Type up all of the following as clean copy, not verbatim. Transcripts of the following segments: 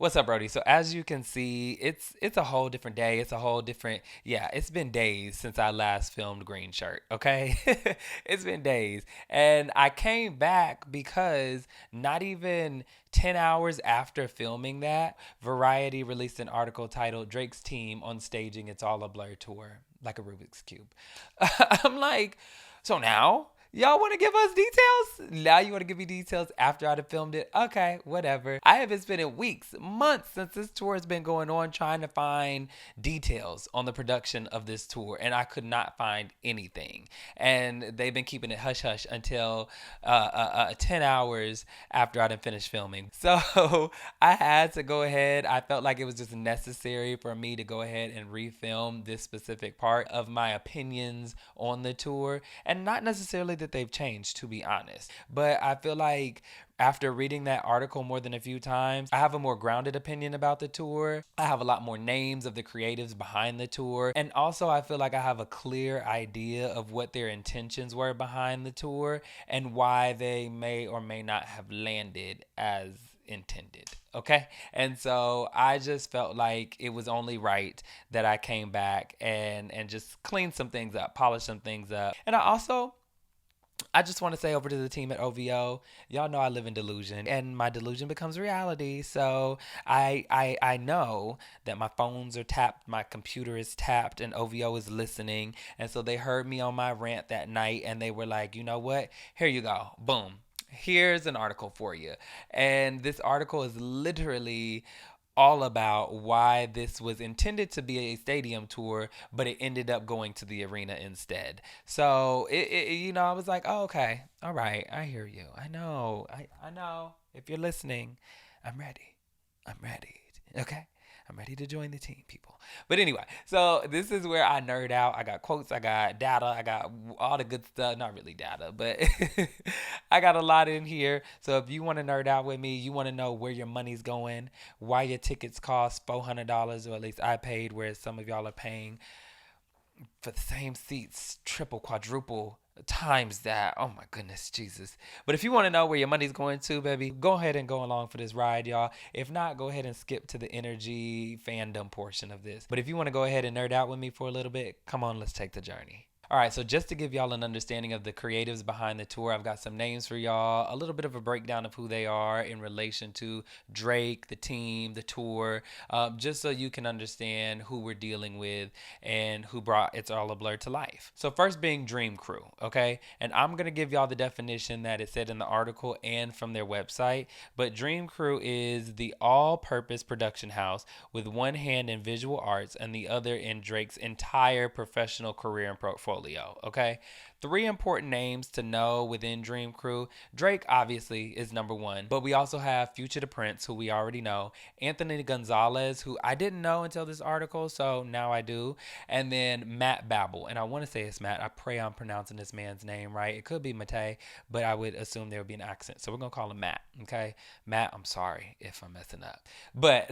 What's up, Brody? So as you can see, it's a whole different day. It's a whole different it's been days since I last filmed Green Shirt, okay? It's been days. And I came back because not even 10 hours after filming that, Variety released an article titled Drake's Team on Staging It's All a Blur Tour, like a Rubik's Cube. I'm like, so now y'all want to give us details? Now you want to give me details after I'd have filmed it? Okay, whatever. I have been spending weeks, months since this tour has been going on trying to find details on the production of this tour, and I could not find anything. And they've been keeping it hush hush until 10 hours after I'd have finished filming. So I had to go ahead. I felt like it was just necessary for me to go ahead and refilm this specific part of my opinions on the tour, and not necessarily that they've changed, to be honest, but I feel like after reading that article more than a few times, I have a more grounded opinion about the tour. I have a lot more names of the creatives behind the tour. And also, I feel like I have a clear idea of what their intentions were behind the tour and why they may or may not have landed as intended. Okay. And so I just felt like it was only right that I came back and just cleaned some things up, polished some things up. And I just want to say over to the team at OVO, y'all know I live in delusion, and my delusion becomes reality. So I know that my phones are tapped, my computer is tapped, and OVO is listening. And so they heard me on my rant that night, and they were like, you know what? Here you go. Boom. Here's an article for you. And this article is literally all about why this was intended to be a stadium tour, but it ended up going to the arena instead. So I was like, oh, okay, all right, I hear you. I know. If you're listening, I'm ready. I'm ready. Okay. I'm ready to join the team, people. But anyway, so this is where I nerd out. I got quotes, I got data, I got all the good stuff. Not really data, but I got a lot in here. So if you want to nerd out with me, you want to know where your money's going, why your tickets cost $400, or at least I paid, whereas some of y'all are paying for the same seats, triple, quadruple times that. Oh my goodness, Jesus. But if you want to know where your money's going to, baby, go ahead and go along for this ride, y'all. If not, go ahead and skip to the energy fandom portion of this. But if you want to go ahead and nerd out with me for a little bit, come on, let's take the journey. All right, so just to give y'all an understanding of the creatives behind the tour, I've got some names for y'all, a little bit of a breakdown of who they are in relation to Drake, the team, the tour, just so you can understand who we're dealing with and who brought It's All a Blur to life. So first being Dream Crew, okay? And I'm going to give y'all the definition that it said in the article and from their website, but Dream Crew is the all-purpose production house with one hand in visual arts and the other in Drake's entire professional career and portfolio. Okay, three important names to know within Dream Crew. Drake obviously is number one, but we also have Future the Prince, who we already know, Anthony Gonzalez, who I didn't know until this article, so now I do, and then Matt Babel. And I want to say it's Matt. I pray I'm pronouncing this man's name right. It could be Matei, but I would assume there would be an accent, so we're gonna call him Matt. Okay, Matt, I'm sorry if I'm messing up, but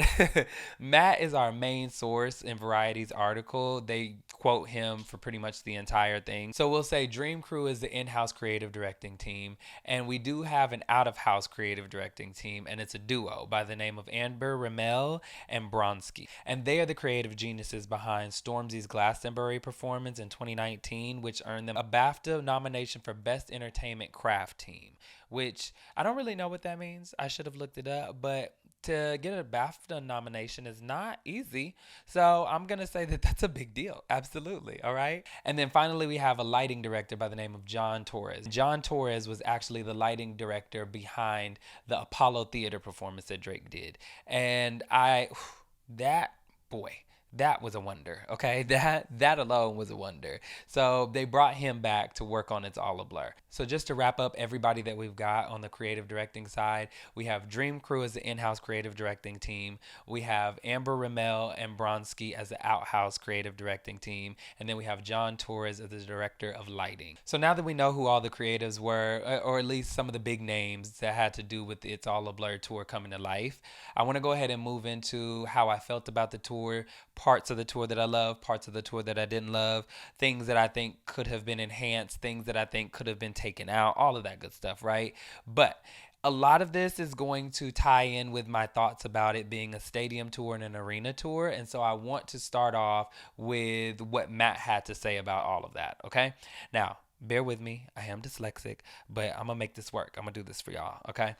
Matt is our main source in Variety's article. They quote him for pretty much the entire thing. So we'll say Dream Crew is the in-house creative directing team, and we do have an out-of-house creative directing team, and it's a duo by the name of Amber Ramel and Bronsky. And they are the creative geniuses behind Stormzy's Glastonbury performance in 2019, which earned them a BAFTA nomination for Best Entertainment Craft Team, which I don't really know what that means. I should have looked it up, but to get a BAFTA nomination is not easy. So I'm going to say that that's a big deal. Absolutely. All right. And then finally, we have a lighting director by the name of John Torres. John Torres was actually the lighting director behind the Apollo Theater performance that Drake did. And that boy. That was a wonder, okay? That alone was a wonder. So they brought him back to work on It's All a Blur. So just to wrap up everybody that we've got on the creative directing side, we have Dream Crew as the in-house creative directing team. We have Amber Ramel and Bronsky as the out-house creative directing team. And then we have John Torres as the director of lighting. So now that we know who all the creatives were, or at least some of the big names that had to do with the It's All a Blur tour coming to life, I want to go ahead and move into how I felt about the tour, parts of the tour that I love, parts of the tour that I didn't love, things that I think could have been enhanced, things that I think could have been taken out, all of that good stuff, right? But A lot of this is going to tie in with my thoughts about it being a stadium tour and an arena tour. And so I want to start off with what Matt had to say about all of that. Okay. Now, bear with me. I am dyslexic, but I'm going to make this work. I'm going to do this for y'all. Okay.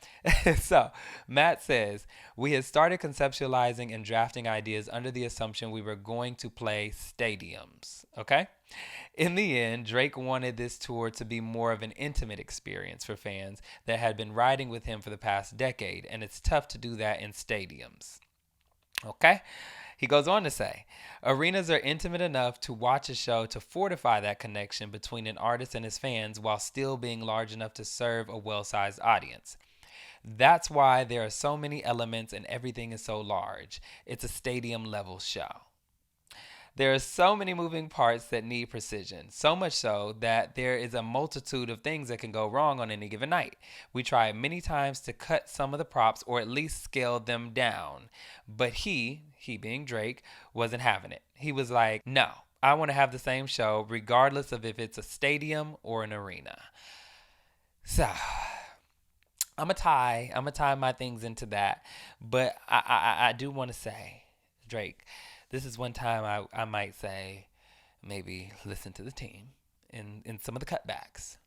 So Matt says, we had started conceptualizing and drafting ideas under the assumption we were going to play stadiums. Okay. In the end, Drake wanted this tour to be more of an intimate experience for fans that had been riding with him for the past decade, and it's tough to do that in stadiums. Okay? He goes on to say, arenas are intimate enough to watch a show to fortify that connection between an artist and his fans while still being large enough to serve a well sized audience. That's why there are so many elements and everything is so large. It's a stadium level show. There are so many moving parts that need precision, so much so that there is a multitude of things that can go wrong on any given night. We tried many times to cut some of the props or at least scale them down. But he being Drake, wasn't having it. He was like, no, I want to have the same show regardless of if it's a stadium or an arena. So I'm gonna tie my things into that. But I do want to say, Drake, this is one time I might say maybe listen to the team in some of the cutbacks.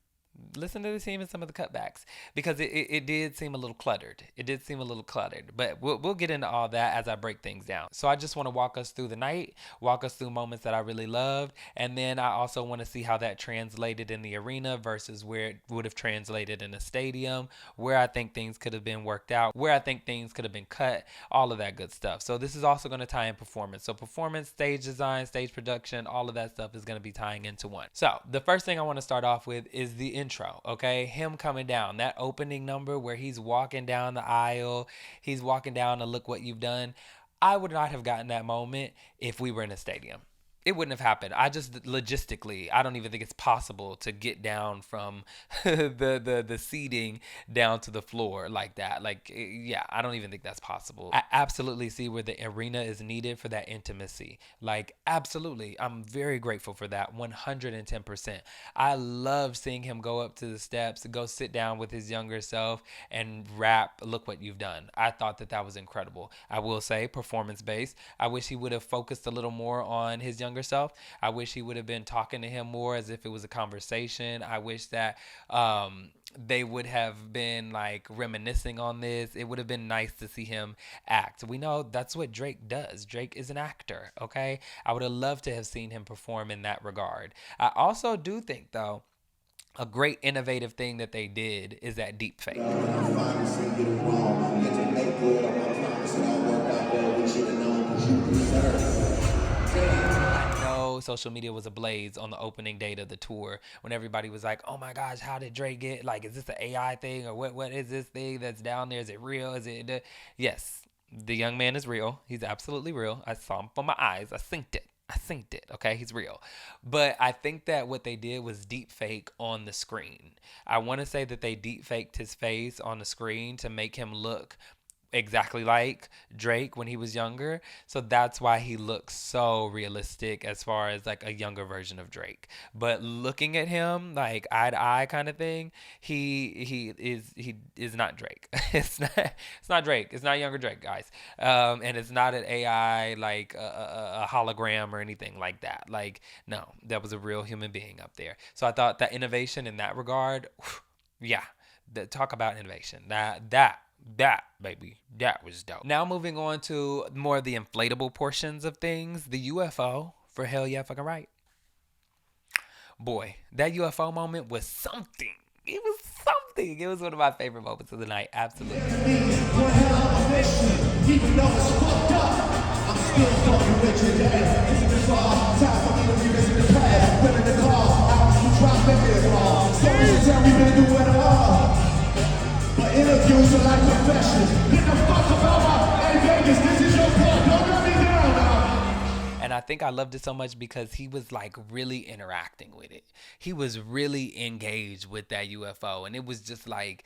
Listen to the team in some of the cutbacks because it did seem a little cluttered. It did seem a little cluttered, but we'll get into all that as I break things down. So I just want to walk us through the night, walk us through moments that I really loved, and then I also want to see how that translated in the arena versus where it would have translated in a stadium, where I think things could have been worked out, where I think things could have been cut, all of that good stuff. So this is also going to tie in performance. So performance, stage design, stage production, all of that stuff is going to be tying into one. So the first thing I want to start off with is the intro, okay? Him coming down, that opening number where he's walking down the aisle, he's walking down to look what you've done. I would not have gotten that moment if we were in a stadium. It wouldn't have happened. I just logistically, I don't even think it's possible to get down from the seating down to the floor like that. Like, yeah, I don't even think that's possible. I absolutely see where the arena is needed for that intimacy. Like, absolutely. I'm very grateful for that. 110%. I love seeing him go up to the steps, go sit down with his younger self and rap, look what you've done. I thought that was incredible. I will say performance based. I wish he would have focused a little more on his younger self. I wish he would have been talking to him more as if it was a conversation. I wish that they would have been like reminiscing on this. It would have been nice to see him act. We know that's what Drake does. Drake is an actor, okay? I would have loved to have seen him perform in that regard. I also do think, though, a great innovative thing that they did is that deep fake. Social media was ablaze on the opening date of the tour when everybody was like, oh my gosh, how did Drake get, like, is this an AI thing or what is this thing that's down there? Is it real? Is it? Yes, the young man is real. He's absolutely real. I saw him from my eyes. I synced it. Okay, he's real. But I think that what they did was deep fake on the screen. I want to say that they deep faked his face on the screen to make him look exactly like Drake when he was younger. So that's why he looks so realistic as far as like a younger version of Drake. But looking at him like eye to eye kind of thing, he is not Drake. It's not Drake. It's not younger Drake, guys. And it's not an AI like a hologram or anything like that. Like, no, that was a real human being up there. So I thought that innovation in that regard, yeah, talk about innovation. That, baby, that was dope. Now moving on to more of the inflatable portions of things. The UFO, for hell yeah, fucking right. Boy, that UFO moment was something. It was something. It was one of my favorite moments of the night. Absolutely. Even though it's fucked up, I'm still fucking with you, Dad. This is the fall. Time for me to revisit the past. Put in the car. Albums you drop in this wall. Stories tell me been through it all. But interviews are like confessions. Get the fuck about my Vegas. This is your club. Don't let me down now. And I think I loved it so much because he was like really interacting with it. He was really engaged with that UFO. And it was just like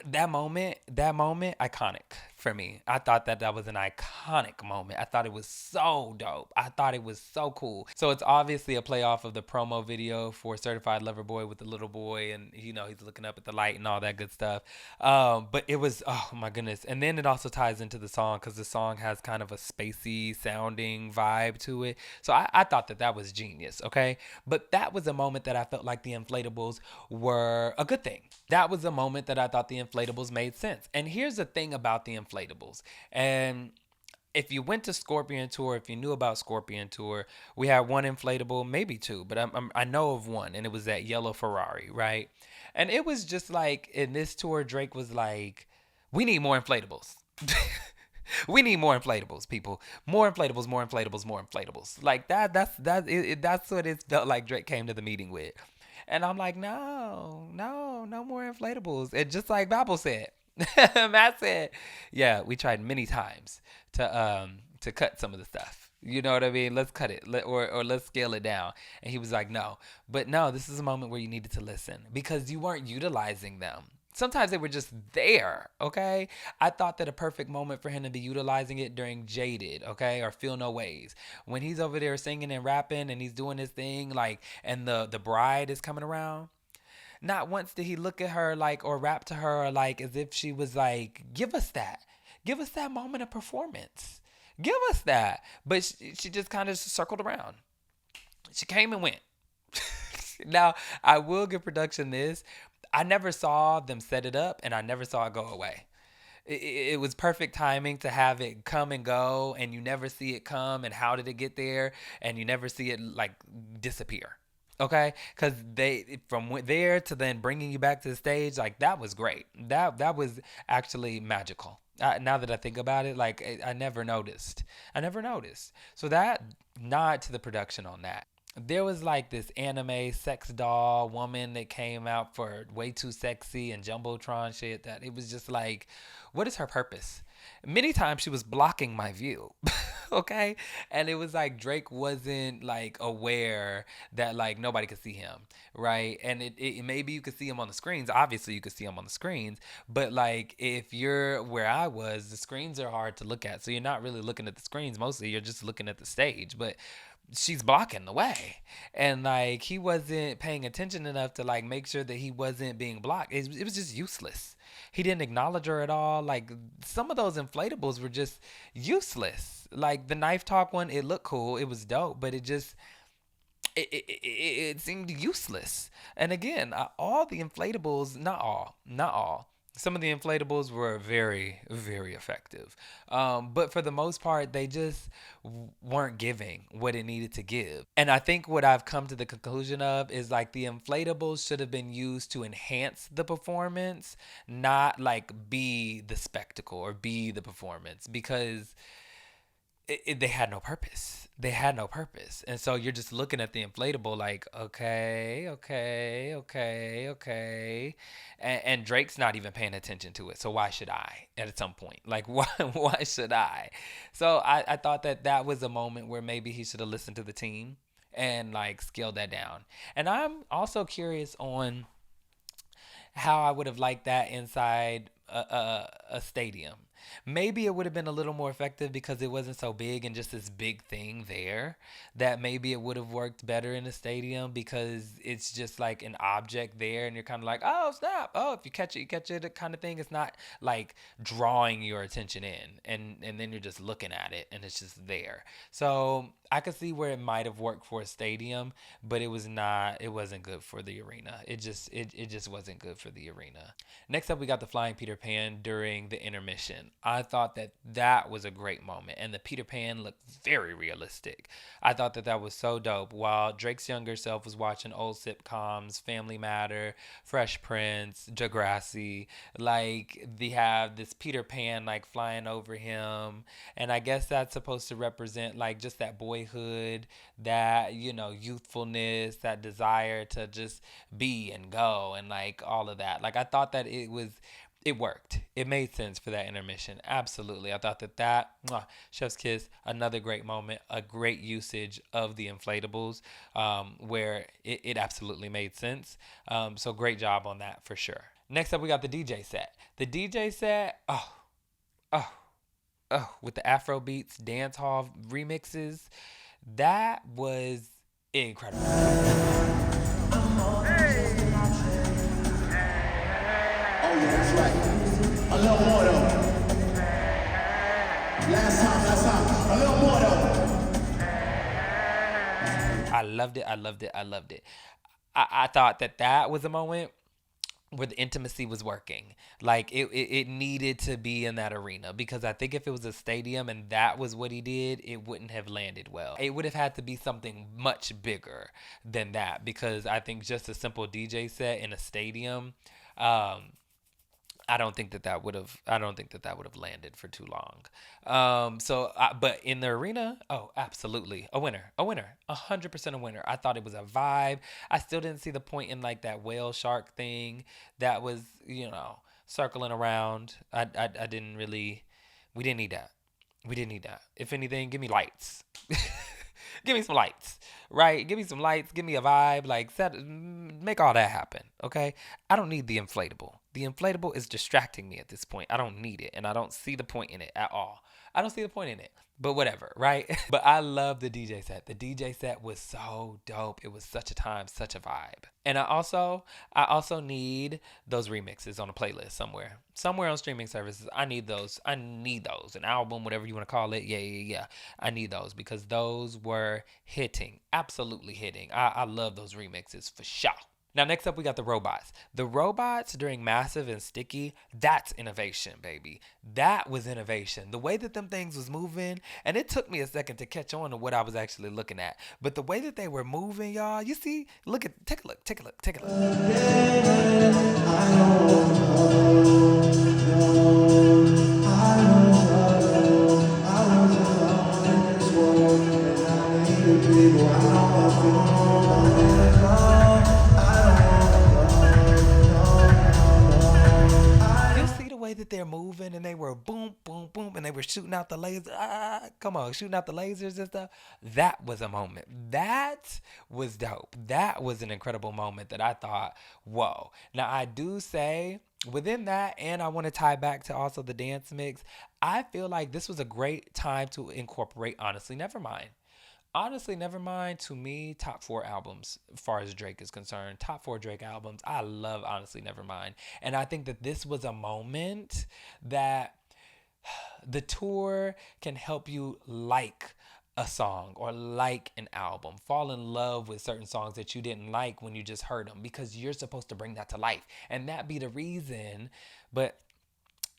that moment, iconic for me. I thought that that was an iconic moment. I thought it was so dope. I thought it was so cool. So it's obviously a playoff of the promo video for Certified Lover Boy with the little boy, and he's looking up at the light and all that good stuff. But it was, oh my goodness. And then it also ties into the song because the song has kind of a spacey sounding vibe to it. So I thought that that was genius. Okay, but that was a moment that I felt like the inflatables were a good thing. That was a moment that I thought the inflatables made sense. And here's the thing about the inflatables. And if you went to Scorpion Tour, if you knew about Scorpion Tour, we had one inflatable, maybe two, but I know of one, and it was that yellow Ferrari, right? And it was just like in this tour, Drake was like, "We need more inflatables." We need more inflatables, people. More inflatables, more inflatables, more inflatables. Like that. That's what it felt like Drake came to the meeting with. And I'm like, no, no, no more inflatables. And just like Babel said, Matt said, yeah, we tried many times to cut some of the stuff. You know what I mean? Let's cut it, or let's scale it down. And he was like, no, but no, this is a moment where you needed to listen because you weren't utilizing them. Sometimes they were just there, okay? I thought that a perfect moment for him to be utilizing it during Jaded, okay, or Feel No Ways. When he's over there singing and rapping and he's doing his thing, like, and the bride is coming around. Not once did he look at her like or rap to her like as if she was like, give us that. Give us that moment of performance. Give us that. But she just kind of circled around. She came and went. Now, I will give production this. I never saw them set it up and I never saw it go away. It was perfect timing to have it come and go and you never see it come and how did it get there and you never see it like disappear. Okay, because they from there to then bringing you back to the stage, like that was great. That was actually magical. Now that I think about it, like I never noticed. I never noticed. So that nod to the production on that. There was like this anime sex doll woman that came out for Way Too Sexy and Jumbotron shit that it was just like, what is her purpose? Many times she was blocking my view. Okay, and it was like Drake wasn't like aware that like nobody could see him, right? And it maybe you could see him on the screens, obviously you could see him on the screens, but like if you're where I was, the screens are hard to look at, so you're not really looking at the screens, mostly you're just looking at the stage, but she's blocking the way, and like he wasn't paying attention enough to like make sure that he wasn't being blocked. It was just useless. He didn't acknowledge her at all. Like some of those inflatables were just useless. Like the knife talk one, it looked cool, it was dope, but it just it seemed useless. And again, all the inflatables, not all. Some of the inflatables were very, very effective. But for the most part, they just weren't giving what it needed to give. And I think what I've come to the conclusion of is like the inflatables should have been used to enhance the performance, not like be the spectacle or be the performance because they had no purpose. They had no purpose. And so you're just looking at the inflatable like, okay, okay, okay, okay. And Drake's not even paying attention to it. So why should I at some point? Like, why should I? So I thought that that was a moment where maybe he should have listened to the team and like scaled that down. And I'm also curious on how I would have liked that inside a stadium. Maybe it would have been a little more effective because it wasn't so big and just this big thing there. That maybe it would have worked better in a stadium because it's just like an object there and you're kind of like, oh, snap. Oh, if you catch it, you catch it kind of thing. It's not like drawing your attention in and then you're just looking at it and it's just there. So I could see where it might have worked for a stadium, but it wasn't good for the arena. It just wasn't good for the arena. Next up, we got the Flying Peter Pan during the intermission. I thought that that was a great moment, and the Peter Pan looked very realistic. I thought that that was so dope. While Drake's younger self was watching old sitcoms, Family Matter, Fresh Prince, Degrassi, like they have this Peter Pan like flying over him, and I guess that's supposed to represent like just that boyhood, that youthfulness, that desire to just be and go and like all of that. Like I thought that it worked. It made sense for that intermission. Absolutely. I thought that chef's kiss, another great moment, a great usage of the inflatables, where it absolutely made sense. So great job on that for sure. Next up, we got the DJ set. The DJ set, Oh, oh, with the Afro beats, dance hall remixes, that was incredible. Oh yeah, that's right. A little more though. Last time. A little more though. I loved it. I loved it. I loved it. I thought that that was a moment where the intimacy was working. Like it needed to be in that arena because I think if it was a stadium and that was what he did, it wouldn't have landed well. It would have had to be something much bigger than that because I think just a simple DJ set in a stadium, um, I don't think that that would have. I don't think that that would have landed for too long. But in the arena, oh, absolutely, a winner, 100% a winner. I thought it was a vibe. I still didn't see the point in like that whale shark thing that was, circling around. I didn't really. We didn't need that. We didn't need that. If anything, give me lights. Give me some lights, right? Give me some lights. Give me a vibe. Like make all that happen. Okay. I don't need the inflatable. The inflatable is distracting me at this point. I don't need it, and I don't see the point in it at all. I don't see the point in it. But whatever, right? But I love the DJ set. The DJ set was so dope. It was such a time, such a vibe. And I also need those remixes on a playlist somewhere. Somewhere on streaming services. I need those. I need those. An album, whatever you want to call it. Yeah, yeah, yeah. I need those because those were hitting. Absolutely hitting. I love those remixes for sure. Now, next up, we got the robots. The robots during Massive and Sticky, that's innovation, baby. That was innovation. The way that them things was moving, and it took me a second to catch on to what I was actually looking at. But the way that they were moving, y'all, you see, take a look, take a look, take a look. You see the way that they're moving and they were boom, boom, boom, and they were shooting out the lasers. Come on, shooting out the lasers and stuff. That was a moment. That was dope. That was an incredible moment that I thought, whoa. Now, I do say within that, and I want to tie back to also the dance mix, I feel like this was a great time to incorporate Honestly Nevermind. Honestly, Nevermind to me, top four albums as far as Drake is concerned. Top four Drake albums. I love Honestly Nevermind. And I think that this was a moment that the tour can help you like a song or like an album, fall in love with certain songs that you didn't like when you just heard them because you're supposed to bring that to life. And that be the reason. But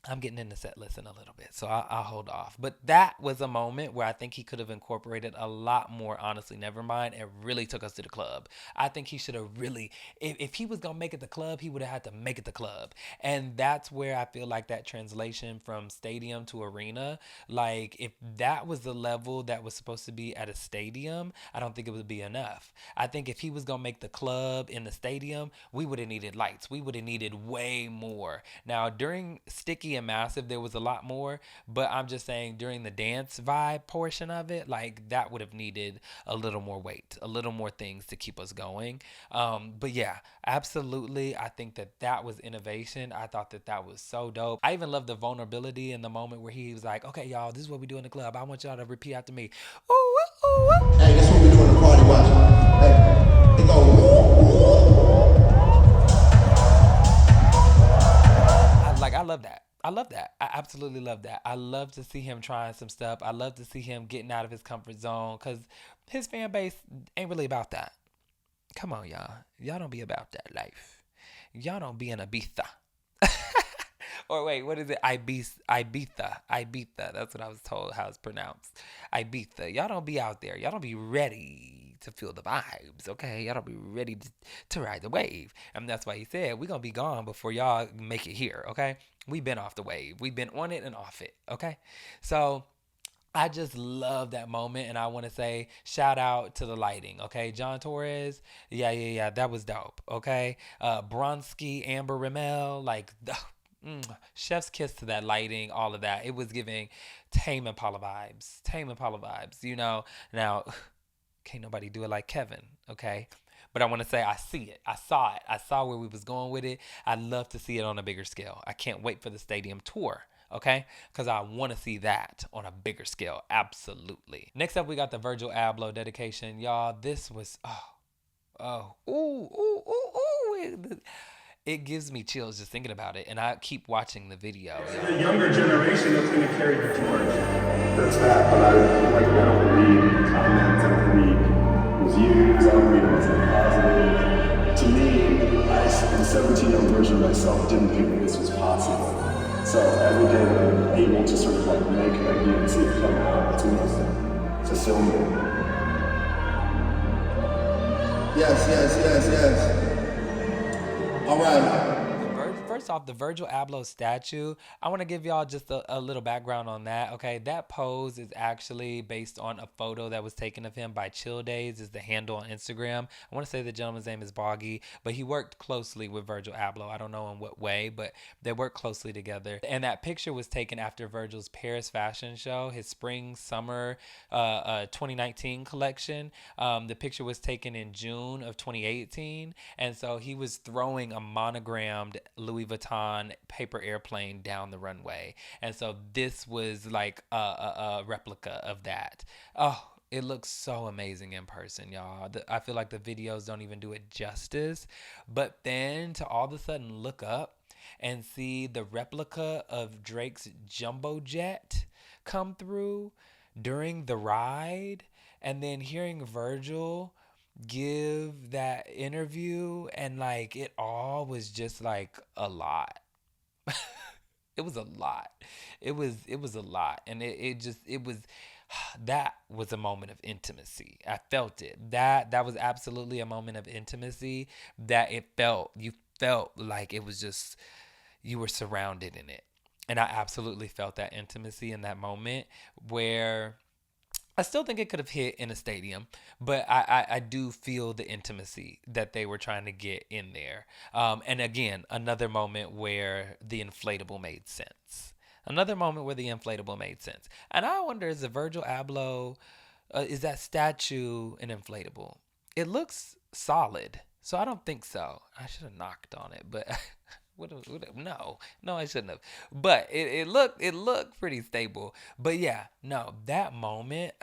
I'm getting into set list in a little bit, so I'll hold off. But that was a moment where I think he could have incorporated a lot more. Honestly, Nevermind, and really took us to the club. I think he should have really, if he was gonna make it the club, he would have had to make it the club, and that's where I feel like that translation from stadium to arena, like if that was the level that was supposed to be at a stadium, I don't think it would be enough. I think if he was gonna make the club in the stadium, we would have needed lights. We would have needed way more. Now during Sticky and Massive, there was a lot more, but I'm just saying during the dance vibe portion of it, like that would have needed a little more weight, a little more things to keep us going. But yeah, absolutely. I think that that was innovation. I thought that that was so dope. I even love the vulnerability in the moment where he was like, okay, y'all, this is what we do in the club. I want y'all to repeat after me. Ooh, ooh, ooh. Hey, that's what we do in the party. Watch. Hey, they go. Woo, woo. I love that. I love that. I absolutely love that. I love to see him trying some stuff. I love to see him getting out of his comfort zone because his fan base ain't really about that. Come on, y'all. Y'all don't be about that life. Y'all don't be in Ibiza. Or wait, what is it? Ibiza. Ibiza. Ibiza. That's what I was told how it's pronounced. Ibiza. Y'all don't be out there. Y'all don't be ready to feel the vibes, okay? Y'all don't be ready to ride the wave. And that's why he said, we're going to be gone before y'all make it here, okay? We've been off the wave. We've been on it and off it, okay? So I just love that moment, and I want to say shout out to the lighting, okay? John Torres, yeah, yeah, yeah, that was dope, okay? Bronski, Amber Rimmel, like, chef's kiss to that lighting, all of that. It was giving Tame Impala vibes, Tame Impala vibes, you know? Now, can't nobody do it like Kevin, okay? But I want to say I see it. I saw it. I saw where we was going with it. I'd love to see it on a bigger scale. I can't wait for the stadium tour. okay? Because I want to see that on a bigger scale. Absolutely. Next up, we got the Virgil Abloh dedication. Y'all, this was, ooh, ooh, ooh, ooh. It gives me chills just thinking about it, and I keep watching the video. The younger generation that's going to carry the torch. That's that, but I don't read comments, I don't read reviews, I don't read anything positive. To me, the 17-year-old version of myself didn't think that this was possible. So every day that I'm able to sort of like make an idea and see it come out, it's almost fulfillment. Yes. All right. First off, the Virgil Abloh statue, I want to give y'all just a little background on that. Okay, that pose is actually based on a photo that was taken of him by Chill Days, is the handle on Instagram. I want to say the gentleman's name is Boggy, but he worked closely with Virgil Abloh. I don't know in what way, but they worked closely together. And that picture was taken after Virgil's Paris fashion show, his spring summer 2019 collection. The picture was taken in June of 2018, and so he was throwing a monogrammed Louis Vuitton paper airplane down the runway, and so this was like a replica of that. Oh, it looks so amazing in person, y'all. I feel like the videos don't even do it justice. But then to all of a sudden look up and see the replica of Drake's jumbo jet come through during the ride, and then hearing Virgil give that interview, and like it all was just like a lot. It was a lot. It was a lot, and it was that was a moment of intimacy. I felt it. That was absolutely a moment of intimacy, that you felt like it was just, you were surrounded in it. And I absolutely felt that intimacy in that moment, where I still think it could have hit in a stadium, but I do feel the intimacy that they were trying to get in there. And again, another moment where the inflatable made sense. Another moment where the inflatable made sense. And I wonder, is the Virgil Abloh, is that statue an inflatable? It looks solid, so I don't think so. I should have knocked on it, but no, I shouldn't have. But it looked pretty stable. But yeah, no, that moment,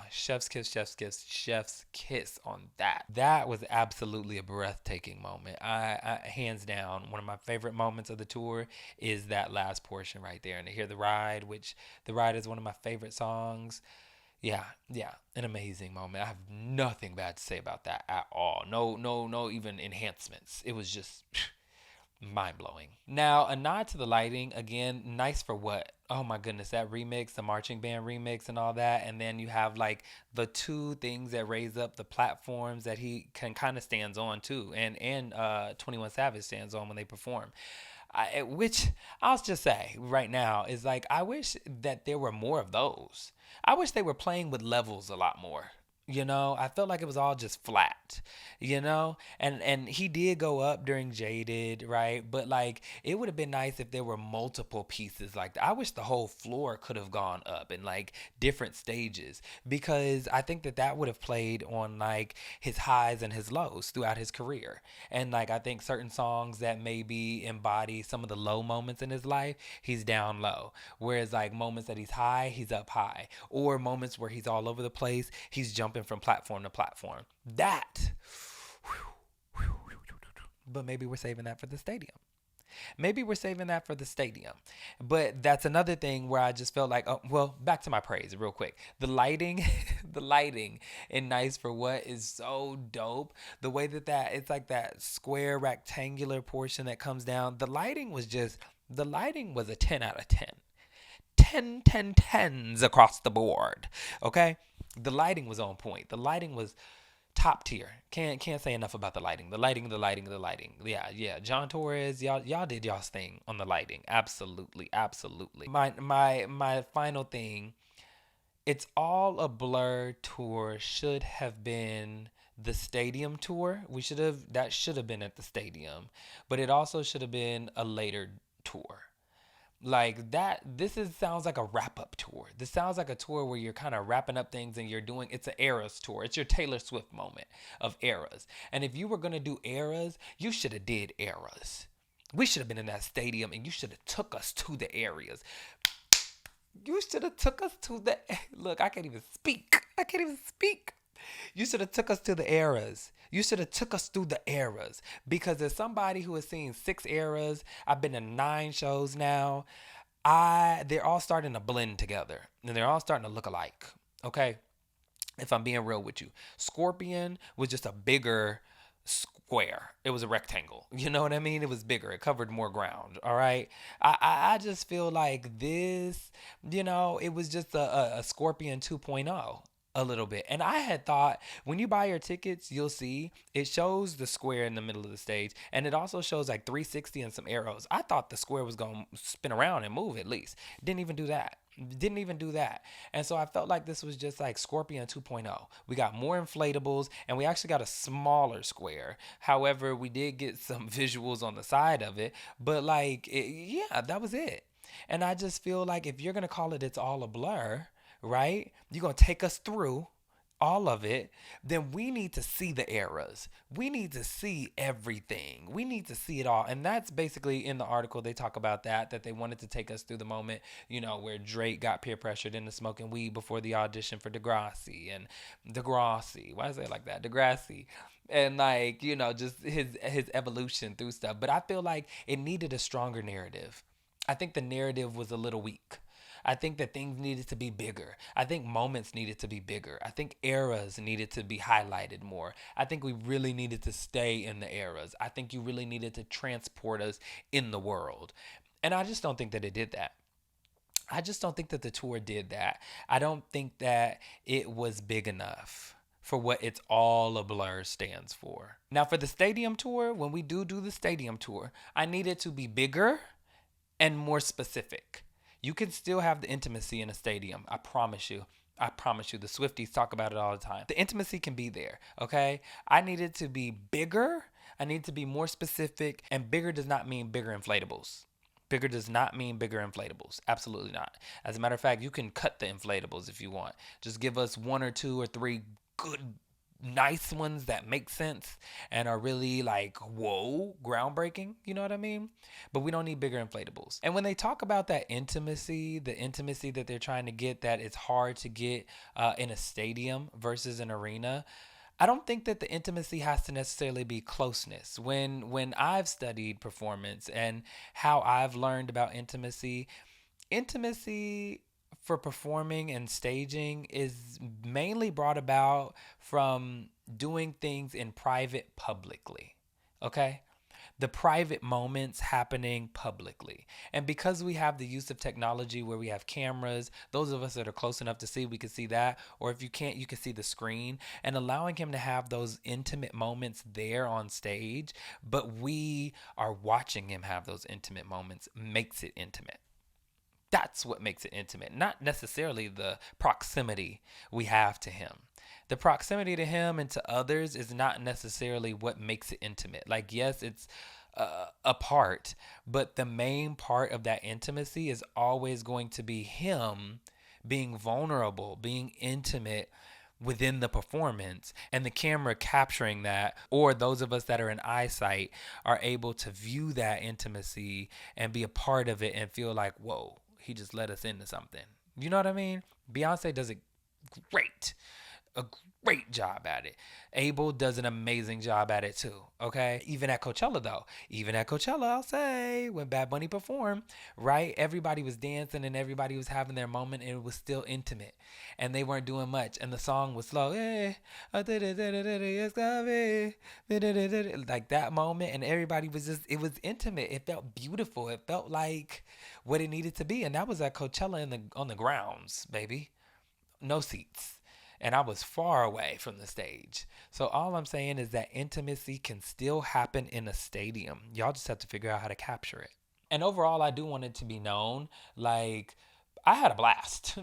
chef's kiss on that. That was absolutely a breathtaking moment. I hands down, one of my favorite moments of the tour is that last portion right there, and to hear the ride, which the ride is one of my favorite songs. Yeah, an amazing moment. I have nothing bad to say about that at all. No, even enhancements. It was just mind blowing. Now, a nod to the lighting, again, nice for what? Oh my goodness, that remix, the marching band remix and all that. And then you have like the two things that raise up the platforms that he can kind of stands on too. And 21 Savage stands on when they perform. Which I'll just say right now is like, I wish that there were more of those. I wish they were playing with levels a lot more. I felt like it was all just flat, and he did go up during Jaded, right? But like, it would have been nice if there were multiple pieces like that. I wish the whole floor could have gone up in like different stages, because I think that would have played on like his highs and his lows throughout his career. And like, I think certain songs that maybe embody some of the low moments in his life, he's down low. Whereas like moments that he's high, he's up high. Or moments where he's all over the place, he's jumping from platform to platform. That. But maybe we're saving that for the stadium. But that's another thing where I just felt like, oh, well, back to my praise real quick. The lighting, the lighting in Nice for What is so dope. The way that it's like that square rectangular portion that comes down. The lighting was a 10 out of 10. 10 across the board. Okay? The lighting was on point. The lighting was top tier. Can't say enough about the lighting. The lighting. Yeah. John Torres, y'all did y'all's thing on the lighting. Absolutely. My final thing, It's All a Blur tour should have been the stadium tour. That should have been at the stadium. But it also should have been a later tour. Like that, sounds like a wrap-up tour. This sounds like a tour where you're kind of wrapping up things, and it's an Eras tour. It's your Taylor Swift moment of Eras. And if you were going to do Eras, you should have did Eras. We should have been in that stadium, and you should have took us to the areas. You should have took us to the look. I can't even speak. I can't even speak. You should have took us to the eras. You should have took us through the eras. Because as somebody who has seen 6 eras, I've been to 9 shows now. They're all starting to blend together, and they're all starting to look alike. Okay, if I'm being real with you, Scorpion was just a bigger square. It was a rectangle. You know what I mean? It was bigger. It covered more ground. All right. I just feel like this, it was just a Scorpion 2.0 a little bit. And I had thought when you buy your tickets, you'll see it shows the square in the middle of the stage, and it also shows like 360 and some arrows. I thought the square was going to spin around and move at least. Didn't even do that. Didn't even do that. And so I felt like this was just like Scorpion 2.0. We got more inflatables, and we actually got a smaller square. However, we did get some visuals on the side of it, but yeah, that was it. And I just feel like if you're going to call it It's All a Blur, right? You're going to take us through all of it, then we need to see the eras. We need to see everything. We need to see it all. And that's basically in the article. They talk about that they wanted to take us through the moment, where Drake got peer pressured into smoking weed before the audition for Degrassi. Why is it like that? Degrassi. And just his evolution through stuff. But I feel like it needed a stronger narrative. I think the narrative was a little weak. I think that things needed to be bigger. I think moments needed to be bigger. I think eras needed to be highlighted more. I think we really needed to stay in the eras. I think you really needed to transport us in the world. And I just don't think that it did that. I just don't think that the tour did that. I don't think that it was big enough for what It's All a Blur stands for. Now, for the stadium tour, when we do the stadium tour, I need it to be bigger and more specific. You can still have the intimacy in a stadium. I promise you. I promise you. The Swifties talk about it all the time. The intimacy can be there, okay? I need it to be bigger. I need it to be more specific. And bigger does not mean bigger inflatables. Bigger does not mean bigger inflatables. Absolutely not. As a matter of fact, you can cut the inflatables if you want. Just give us 1 or 2 or 3 good nice ones that make sense and are really whoa, groundbreaking, you know what I mean? But we don't need bigger inflatables. And when they talk about that intimacy, the intimacy that they're trying to get, that it's hard to get in a stadium versus an arena, I don't think that the intimacy has to necessarily be closeness. When I've studied performance and how I've learned about intimacy for performing and staging is mainly brought about from doing things in private publicly. Okay? The private moments happening publicly. And because we have the use of technology where we have cameras, those of us that are close enough to see, we can see that. Or if you can't, you can see the screen. And allowing him to have those intimate moments there on stage, but we are watching him have those intimate moments makes it intimate. That's what makes it intimate, not necessarily the proximity we have to him. The proximity to him and to others is not necessarily what makes it intimate. Yes, it's a part, but the main part of that intimacy is always going to be him being vulnerable, being intimate within the performance, and the camera capturing that, or those of us that are in eyesight are able to view that intimacy and be a part of it and feel like, whoa, he just let us into something. You know what I mean? Beyonce does it great. A great job at it. Abel does an amazing job at it too. Okay? Even at Coachella though. Even at Coachella, I'll say, when Bad Bunny performed, right? Everybody was dancing and everybody was having their moment, and it was still intimate. And they weren't doing much. And the song was slow. Like that moment. And everybody was it was intimate. It felt beautiful. It felt like what it needed to be. And that was at Coachella on the grounds, baby. No seats. And I was far away from the stage. So all I'm saying is that intimacy can still happen in a stadium. Y'all just have to figure out how to capture it. And overall, I do want it to be known. I I had a blast.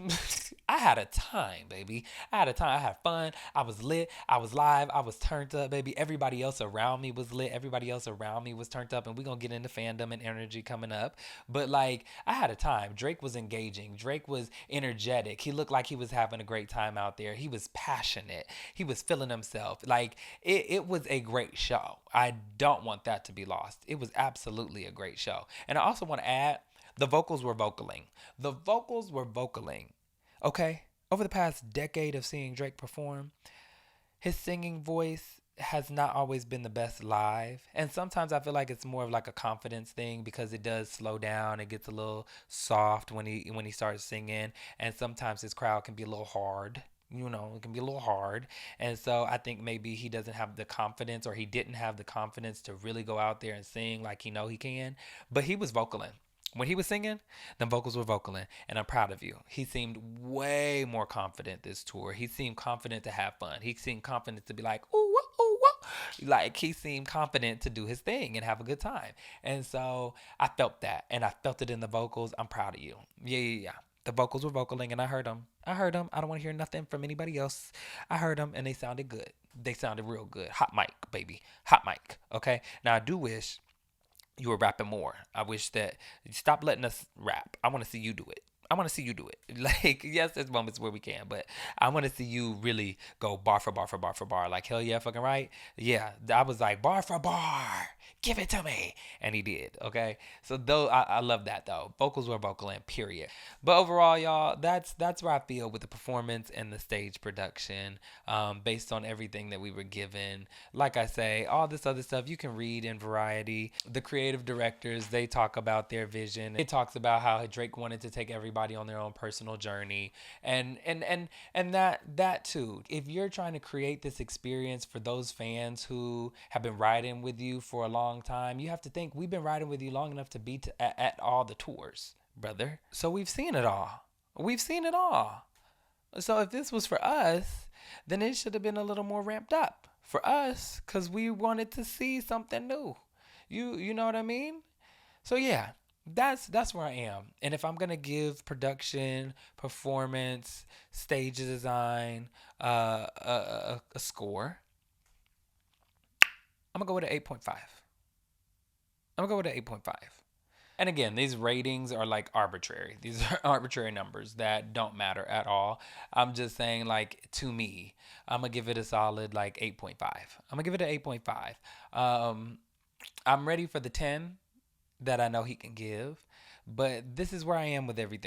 I had a time, baby. I had a time. I had fun. I was lit. I was live. I was turned up, baby. Everybody else around me was lit. Everybody else around me was turned up. And we're going to get into fandom and energy coming up. But like, I had a time. Drake was engaging. Drake was energetic. He looked like he was having a great time out there. He was passionate. He was feeling himself. Like, it was a great show. I don't want that to be lost. It was absolutely a great show. And I also want to add, the vocals were vocaling. The vocals were vocaling. Okay? Over the past decade of seeing Drake perform, his singing voice has not always been the best live. And sometimes I feel like it's more of like a confidence thing because it does slow down. It gets a little soft when he starts singing. And sometimes his crowd can be a little hard. You know, it can be a little hard. And so I think maybe he doesn't have the confidence, or he didn't have the confidence to really go out there and sing like he can. But he was vocaling. When he was singing, the vocals were vocaling, and I'm proud of you. He seemed way more confident this tour. He seemed confident to have fun. He seemed confident to be like, ooh, wah, ooh, wah. Like, he seemed confident to do his thing and have a good time. And so I felt that, and I felt it in the vocals. I'm proud of you. Yeah. The vocals were vocaling, and I heard them. I don't want to hear nothing from anybody else. I heard them, and they sounded good. They sounded real good. Hot mic, baby. Hot mic. Okay? Now, I do wish you were rapping more. I wish that you stop letting us rap. I want to see you do it. I want to see you do it. Like, yes, there's moments where we can, but I want to see you really go bar for bar for bar for bar. Like, hell yeah, fucking right. Yeah, I was like, bar for bar, give it to me. And he did, okay? So, though, I love that, though. Vocals were vocaling, period. But overall, y'all, that's where I feel with the performance and the stage production, based on everything that we were given. Like I say, all this other stuff you can read in Variety. The creative directors, they talk about their vision. It talks about how Drake wanted to take everybody on their own personal journey, and that too. If you're trying to create this experience for those fans who have been riding with you for a long time, you have to think we've been riding with you long enough to be at all the tours, brother. So we've seen it all. We've seen it all. So if this was for us, then it should have been a little more ramped up for us, because we wanted to see something new. You know what I mean? So yeah, that's where I am. And if I'm gonna give production, performance, stage design, a score, I'm gonna go with an 8.5. I'm gonna go with an 8.5. And again, these ratings are like arbitrary. These are arbitrary numbers that don't matter at all. I'm just saying, like, to me, I'm gonna give it a solid like 8.5. I'm gonna give it an 8.5. I'm ready for the 10 that I know he can give, but this is where I am with everything.